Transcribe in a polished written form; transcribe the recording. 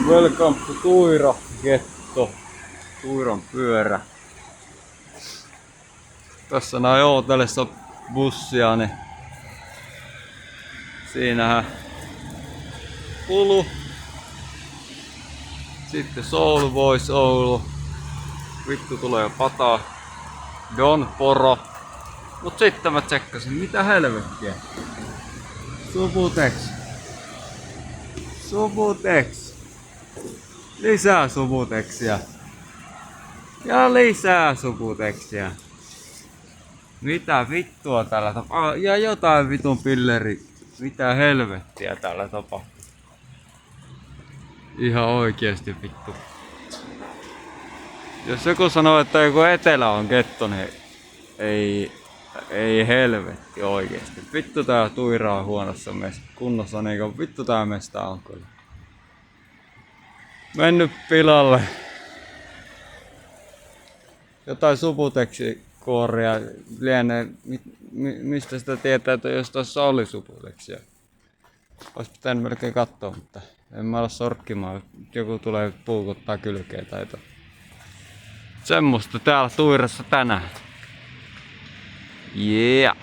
Welcome to Tuira Getto. Tuiran pyörä. Tässä näin ootellessa bussia, niin siinähän Hulu. Sitten Soul Voice Oulu. Vittu tulee pataa. Don Poro. Mut sitten mä tsekkasin, mitä helvettiä. Subutex. Subutex. Lisää Subutexia. Ja lisää Subutexia. Mitä vittua täällä tapahtuu? Ja jotain vitun pilleri. Mitä helvettiä täällä tapahtuu? Ihan oikeesti vittu. Jos joku sanoo, että joku etelä on getto, niin ei helvetti oikeesti. Vittu tää Tuira on huonossa kunnossa, niinku vittu tää mesta on kyllä mennyt pilalle. Jotain Subutex-kuoria lienee, mistä sitä tietää, että jos tuossa oli Subutexia. Ois pitänyt melkein katsoa, mutta en mä ala sorkkimaan. Joku tulee puukottaa kylkeä tai jotain. Semmosta täällä Tuirassa tänään. Yeah!